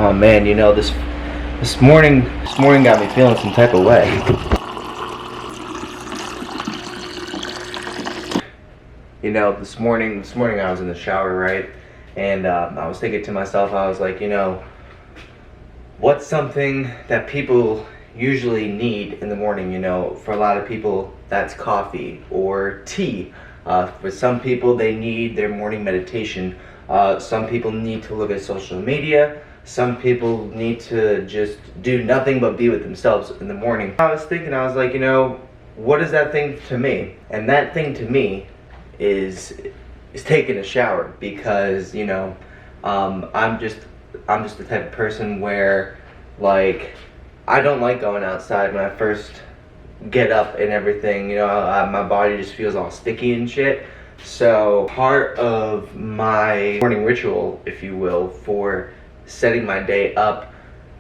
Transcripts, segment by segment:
Oh man, you know, this morning got me feeling some type of way. You know, this morning I was in the shower, right? And I was thinking to myself, I was like, you know, what's something that people usually need in the morning? You know, for a lot of people, that's coffee or tea. For some people, they need their morning meditation. Some people need to look at social media. Some people need to just do nothing but be with themselves in the morning. I was thinking, I was like, you know, what is that thing to me? And that thing to me is taking a shower, because, you know, I'm just the type of person where, like, I don't like going outside when I first get up and everything. You know, my body just feels all sticky and shit. So part of my morning ritual, if you will, for setting my day up,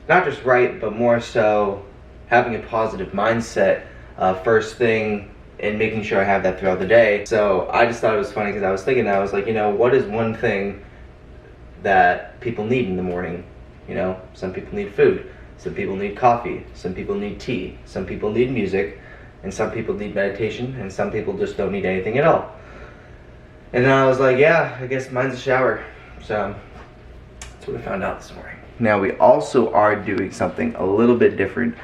not just right, but more so having a positive mindset first thing, and making sure I have that throughout the day. So I just thought it was funny, because I was thinking, I was like, you know, what is one thing that people need in the morning? You know, some people need food, some people need coffee, some people need tea, some people need music, and some people need meditation, and some people just don't need anything at all. And then I was like, yeah, I guess mine's a shower. So that's what I found out this morning. Now we also are doing something a little bit different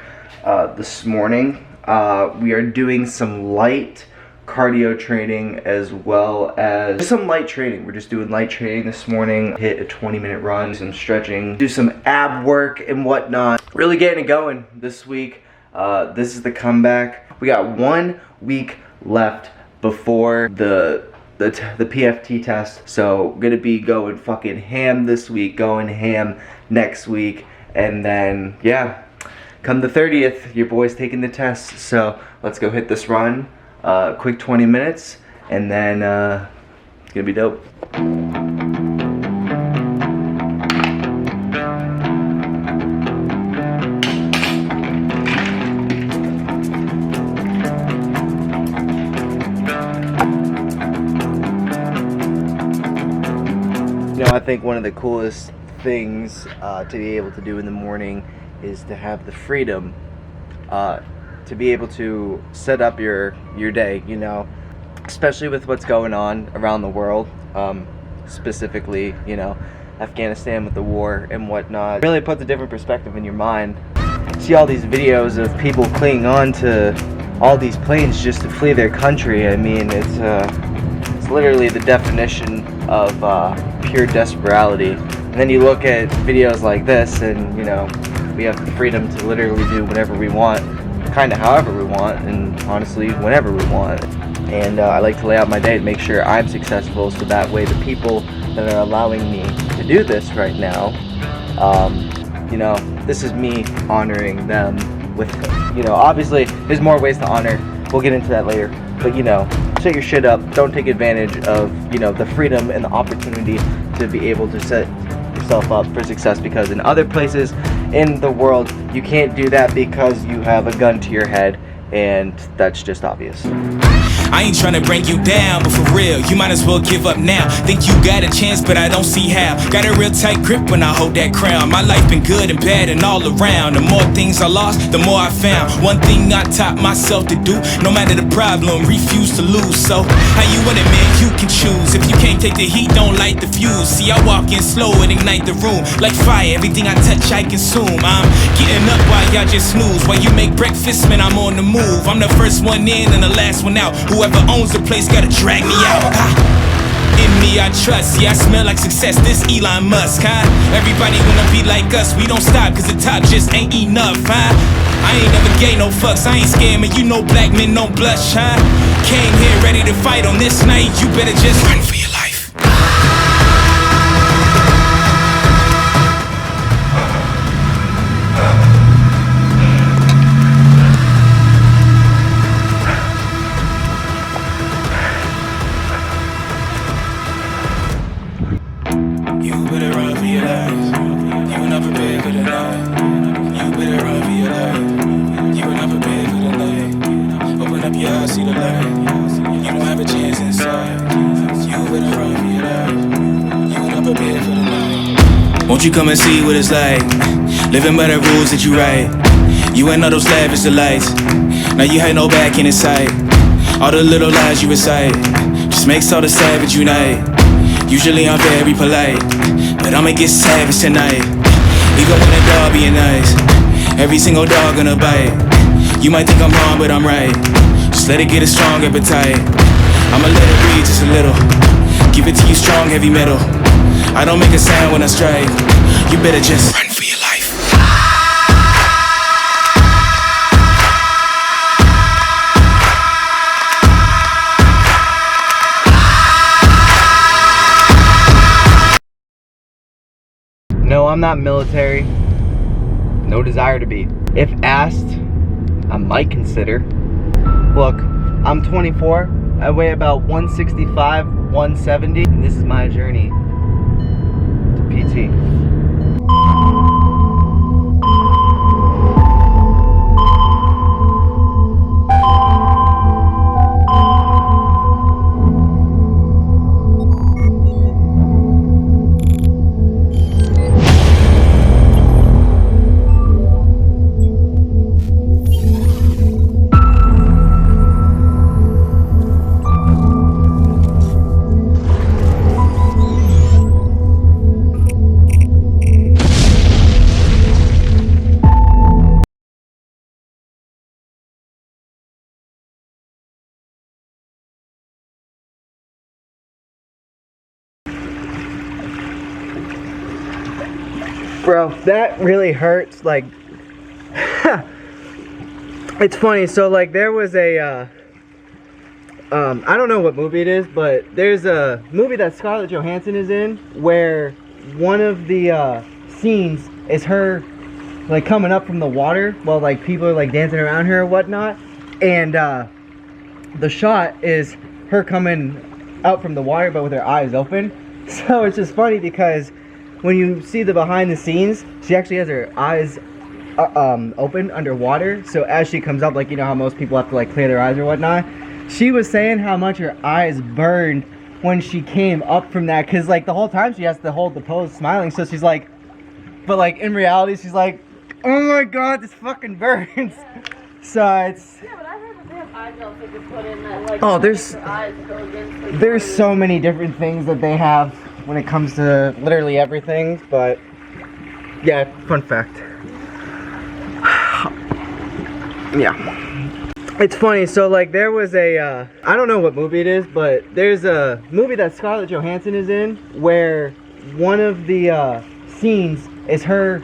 this morning. We are doing some light cardio training, as well as just some light training. We're just doing light training this morning. Hit a 20-minute run, do some stretching, do some ab work and whatnot. Really getting it going this week. This is the comeback. We got 1 week left before the PFT test, so gonna be going fucking ham this week, going ham next week, and then yeah, come the 30th, your boy's taking the test. So let's go hit this run, quick 20 minutes, and then it's gonna be dope. You know, I think one of the coolest things to be able to do in the morning is to have the freedom to be able to set up your day, you know, especially with what's going on around the world, specifically, you know, Afghanistan with the war and whatnot. It really puts a different perspective in your mind. See all these videos of people clinging on to all these planes just to flee their country. I mean, it's literally the definition of pure desperation. And then you look at videos like this, and you know, we have the freedom to literally do whatever we want, kind of however we want, and honestly whenever we want. And I like to lay out my day to make sure I'm successful, so that way the people that are allowing me to do this right now, you know, this is me honoring them with, you know, obviously there's more ways to honor, we'll get into that later, but you know, set your shit up, don't take advantage of, you know, the freedom and the opportunity to be able to set yourself up for success, because in other places in the world you can't do that because you have a gun to your head, and that's just obvious. I ain't tryna bring you down, but for real, you might as well give up now. Think you got a chance, but I don't see how. Got a real tight grip when I hold that crown. My life been good and bad and all around. The more things I lost, the more I found. One thing I taught myself to do, no matter the problem, refuse to lose. So, how you want it, man? You can choose. If you can't take the heat, don't light the fuse. See, I walk in slow and ignite the room. Like fire, everything I touch, I consume. I'm getting up while y'all just snooze. While you make breakfast, man, I'm on the move. I'm the first one in and the last one out. Whoever owns the place gotta drag me out. In me I trust, yeah, I smell like success, this Elon Musk, huh? Everybody wanna be like us, we don't stop, cause the top just ain't enough, huh? I ain't never gave no fucks, I ain't scared, man, you know black men don't blush, huh? Came here ready to fight on this night, you better just run for your life. You better run for your life. You were not prepared for the night. You better run for your life. You were not prepared for the night. Open up your eyes, see the light. You don't have a chance inside. You better run for your life. You were not prepared for the night. Won't you come and see what it's like? Living by the rules that you write. You ain't know those lavish delights. Now you ain't no back in sight. All the little lies you recite just makes all the savage unite. Usually I'm very polite, but I'ma get savage tonight. Even when a dog being nice, every single dog gonna bite. You might think I'm wrong, but I'm right. Just let it get a strong appetite. I'ma let it breathe just a little. Give it to you strong, heavy metal. I don't make a sound when I strike. You better just run for your life. No, I'm not military. No desire to be. If asked, I might consider. Look, I'm 24. I weigh about 165, 170, and this is my journey to PT. Bro, that really hurts. Like, it's funny. So, like, there was a, I don't know what movie it is, but there's a movie that Scarlett Johansson is in where one of the scenes is her, like, coming up from the water while, like, people are, like, dancing around her or whatnot. And the shot is her coming out from the water, but with her eyes open. So it's just funny because when you see the behind the scenes, she actually has her eyes open underwater. So as she comes up, like, you know how most people have to, like, clear their eyes or whatnot. She was saying how much her eyes burned when she came up from that, because, like, the whole time she has to hold the pose smiling. So she's like, but, like, in reality she's like, oh my god, this fucking burns. So it's, yeah, but I heard that they have eye gels they can put in that, like, oh, makes your eyes go against the there's water. so many different things that they have when it comes to literally everything. But yeah, fun fact. Yeah, it's funny. So, like, there was a I don't know what movie it is, but there's a movie that Scarlett Johansson is in where one of the scenes is her,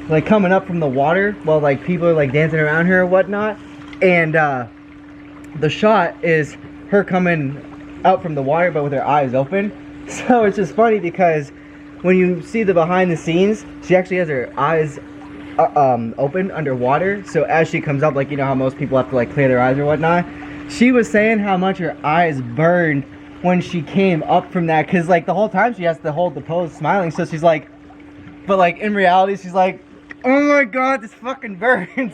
like, coming up from the water while, like, people are, like, dancing around her or whatnot. And the shot is her coming out from the water, but with her eyes open. So it's just funny because when you see the behind the scenes, she actually has her eyes open underwater. So as she comes up, like, you know how most people have to, like, clear their eyes or whatnot. She was saying how much her eyes burned when she came up from that, because, like, the whole time she has to hold the pose smiling. So she's like, but, like, in reality she's like, oh my god, this fucking burns.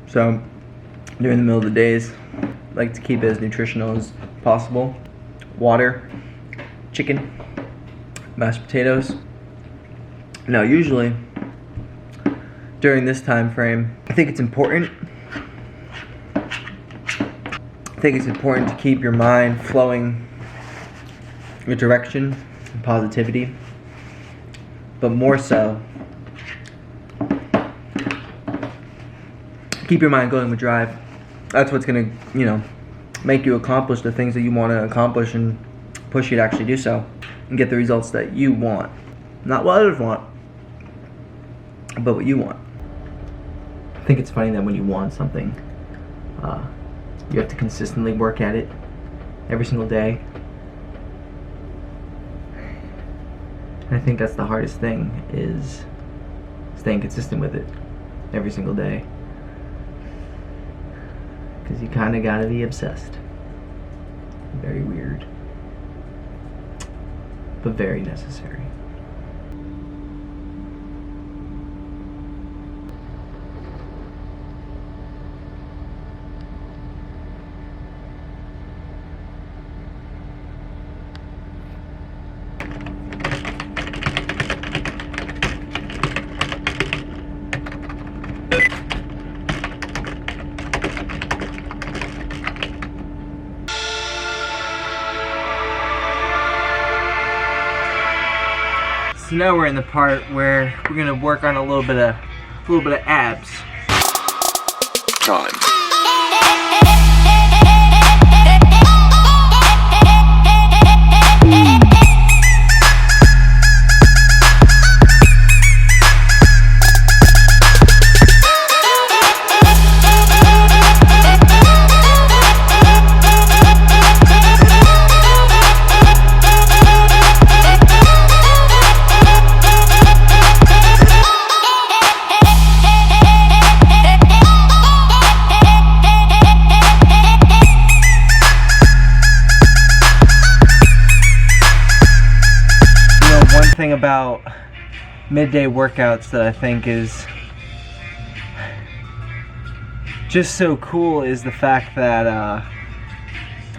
So, during the middle of the days, I like to keep it as nutritional as possible. Water, chicken, mashed potatoes. Now, usually, during this time frame, I think it's important to keep your mind flowing your direction and positivity, but more so, keep your mind going with drive. That's what's gonna, you know, make you accomplish the things that you want to accomplish and push you to actually do so and get the results that you want. Not what others want, about what you want. I think it's funny that when you want something, you have to consistently work at it every single day. And I think that's the hardest thing, is staying consistent with it every single day. Because you kind of gotta be obsessed. Very weird, but very necessary. So now we're in the part where we're gonna work on a little bit of abs. Time. Thing about midday workouts that I think is just so cool is the fact that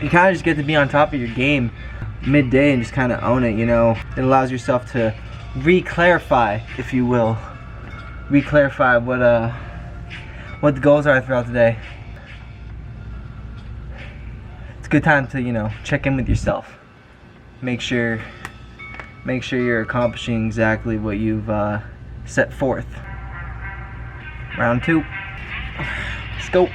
you kind of just get to be on top of your game midday and just kind of own it, you know. It allows yourself to re-clarify, if you will, re-clarify what the goals are throughout the day. It's a good time to, you know, check in with yourself, make sure you're accomplishing exactly what you've set forth. Round 2. Let's go.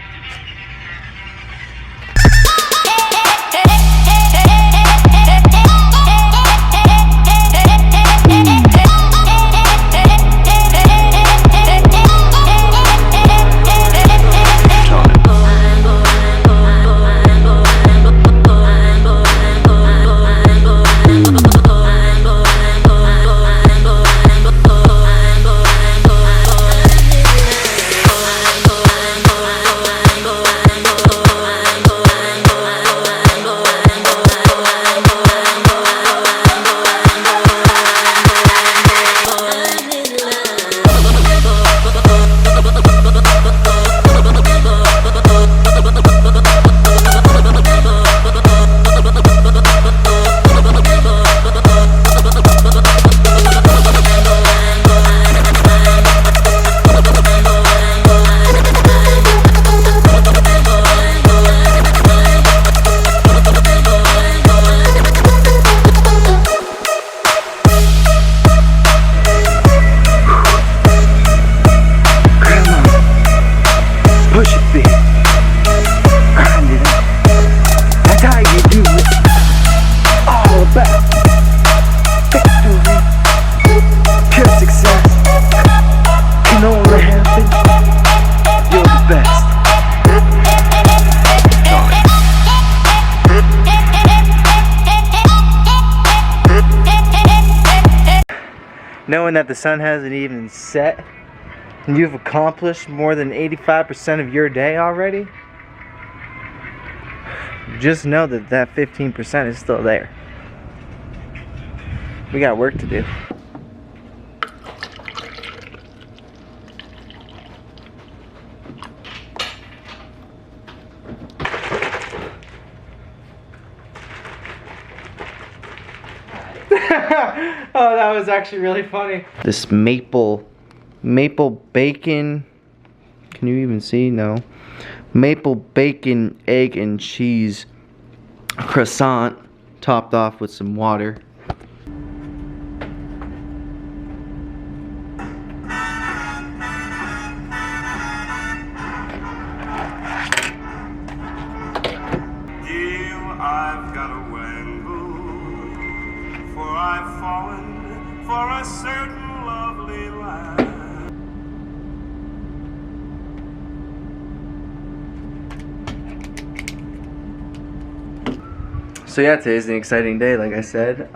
Knowing that the sun hasn't even set and you've accomplished more than 85% of your day already, just know that that 15% is still there. We got work to do. Oh, that was actually really funny. This maple bacon, can you even see? No. Maple bacon, egg, and cheese croissant topped off with some water. I've got a wangle, for I've fallen for a certain lovely lad. So yeah, today's an exciting day, like I said.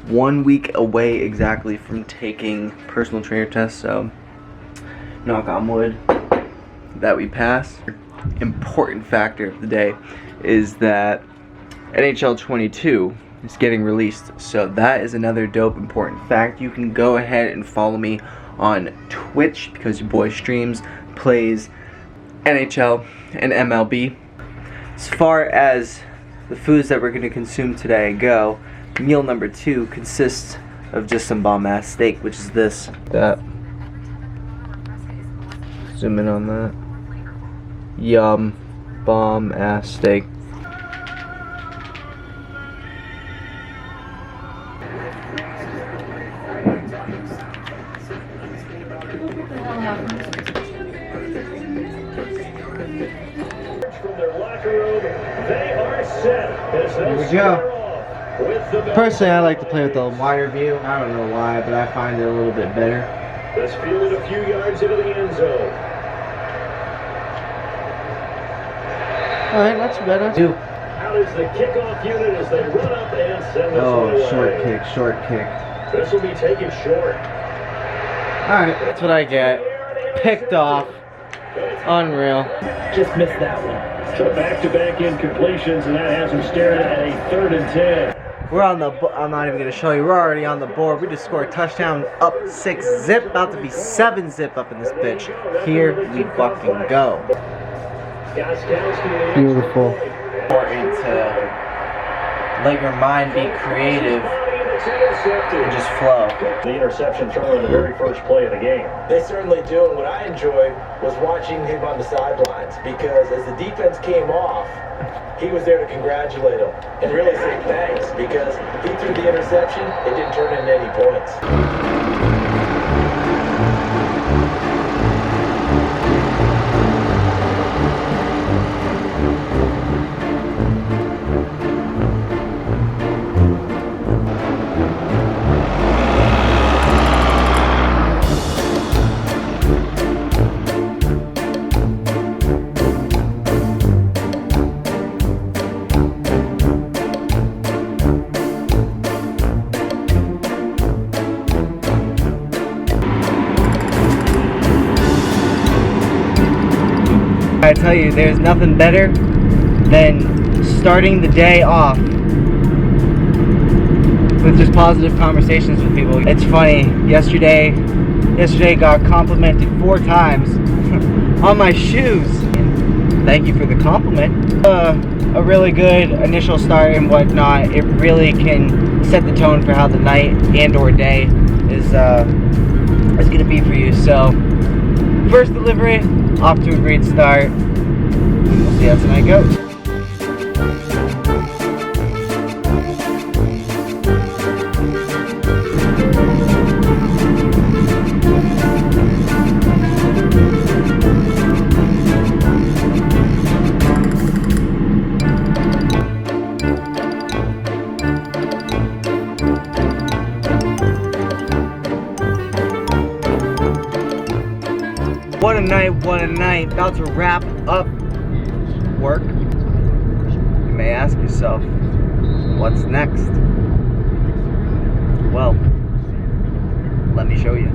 1 week away exactly from taking personal trainer tests, so knock on wood that we pass. Important factor of the day is that NHL 22 is getting released, so that is another dope important fact. You can go ahead and follow me on Twitch because your boy streams, plays NHL and MLB. As far as the foods that we're going to consume today go, meal number 2 consists of just some bomb ass steak, which is this. That. Zoom in on that. Yum. Bomb ass steak. Here we go. Personally, I like to play with the wider view. I don't know why, but I find it a little bit better. Let's field it a few yards into the end zone. Alright, that's better. Out is the kickoff unit as they run up and send this one away. Short kick. This will be taken short. Alright, that's what I get. Picked off. Unreal. Just missed that one. So back-to-back incompletions, and that has him staring at a 3rd and 10. We're on the, I'm not even going to show you, we're already on the board. We just scored a touchdown, up 6-zip, about to be 7-zip up in this bitch. Here we fucking go. Beautiful. Important to let your mind be creative and just flow. The interception thrown in the very first play of the game. They certainly do, and what I enjoyed was watching him on the sidelines, because as the defense came off, he was there to congratulate them and really say thanks, because he threw the interception, it didn't turn into any points. I tell you, there's nothing better than starting the day off with just positive conversations with people. It's funny, yesterday got complimented 4 times on my shoes. Thank you for the compliment. A really good initial start and whatnot. It really can set the tone for how the night and or day is gonna be for you. So first delivery, off to a great start. We'll see how tonight goes. What a night. About to wrap up work. You may ask yourself, what's next? Well, let me show you.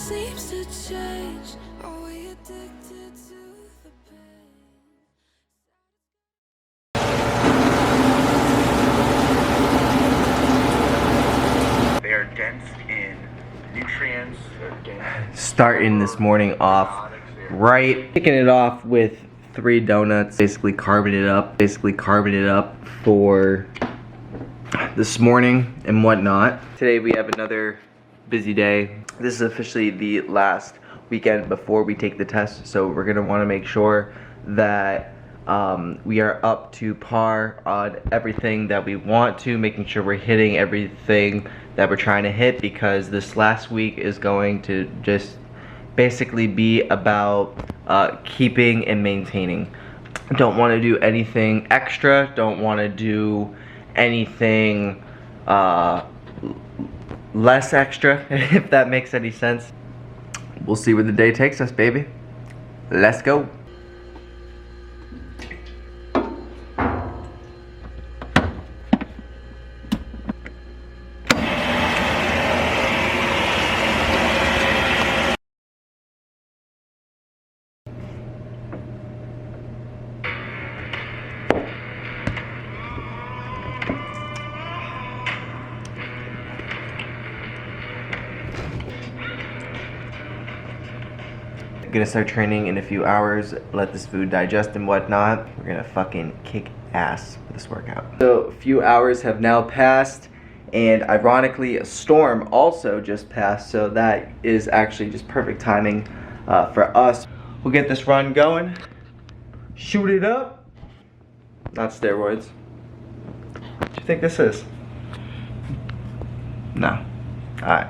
seems to change. Are we addicted to the pain? They are dense in nutrients. Starting this morning off right, kicking it off with 3 donuts, basically carving it up for this morning and whatnot. Today we have another busy day. This is officially the last weekend before we take the test, so we're gonna want to make sure that we are up to par on everything that we want to, making sure we're hitting everything that we're trying to hit, because this last week is going to just basically be about keeping and maintaining. Don't want to do anything extra, don't want to do anything less extra, if that makes any sense. We'll see where the day takes us, baby. Let's go. Gonna start training in a few hours, let this food digest and whatnot. We're gonna fucking kick ass with this workout. So a few hours have now passed, and ironically a storm also just passed, so that is actually just perfect timing for us. We'll get this run going, shoot it up. Not steroids. What do you think this is? No. Alright.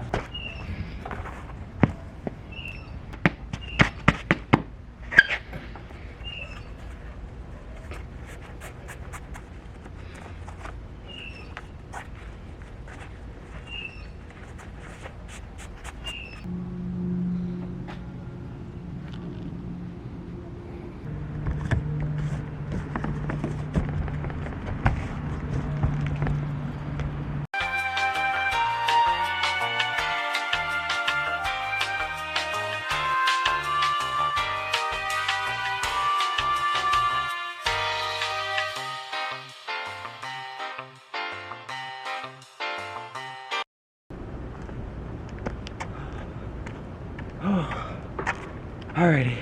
Alrighty,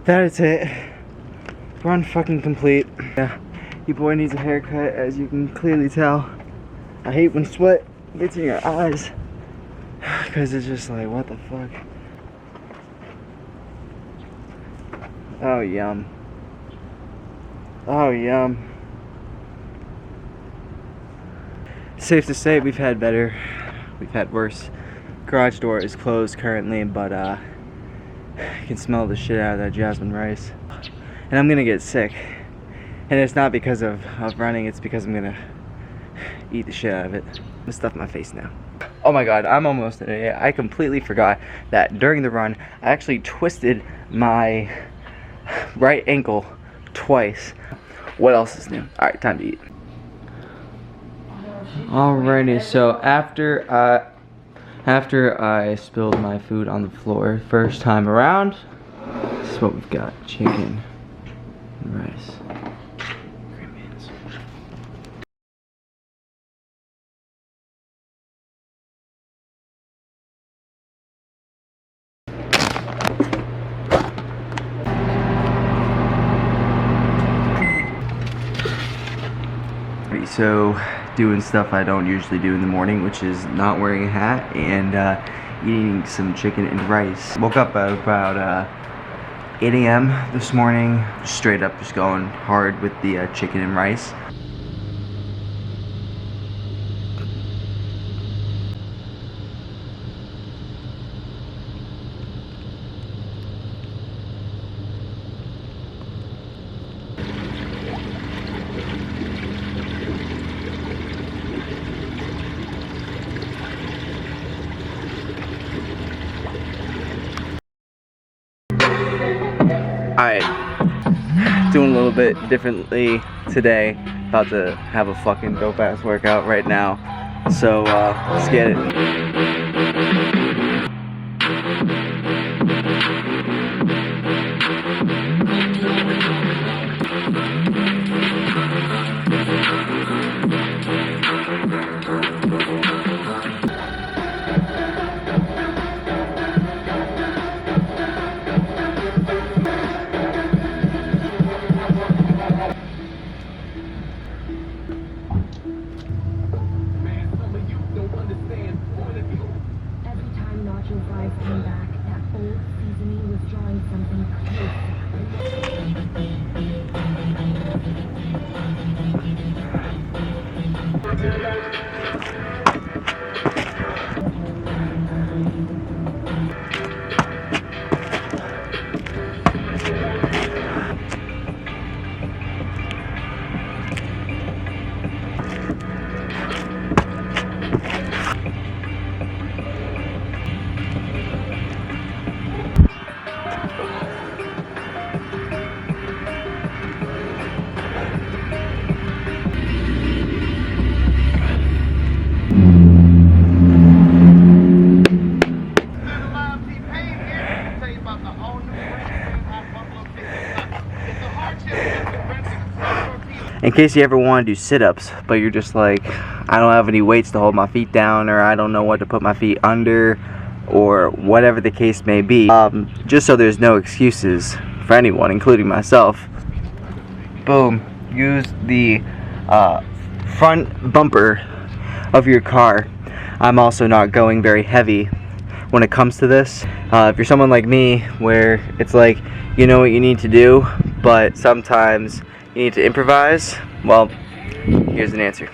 that is it. Run fucking complete. Yeah, your boy needs a haircut, as you can clearly tell. I hate when sweat gets in your eyes, because it's just like, what the fuck? Oh, yum. Oh, yum. Safe to say we've had better, we've had worse. Garage door is closed currently, but I can smell the shit out of that jasmine rice. And I'm gonna get sick. And it's not because of running, it's because I'm gonna eat the shit out of it. I'm gonna stuff my face now. Oh my god, I'm almost in it. I completely forgot that during the run, I actually twisted my right ankle twice. What else is new? Alright, time to eat. Alrighty, so after I spilled my food on the floor first time around, this is what we've got: chicken and rice. Green beans. So, doing stuff I don't usually do in the morning, which is not wearing a hat and eating some chicken and rice. Woke up at about 8 a.m. this morning, straight up just going hard with the chicken and rice. Alright, doing a little bit differently today. About to have a fucking dope ass workout right now. So let's get it. in case you ever want to do sit-ups, but you're just like, I don't have any weights to hold my feet down, or I don't know what to put my feet under, or whatever the case may be, just so there's no excuses for anyone, including myself. Boom. Use the front bumper of your car. I'm also not going very heavy when it comes to this. If you're someone like me, where it's like, you know what you need to do, but sometimes you need to improvise, well, here's an answer.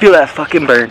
Feel that fucking burn.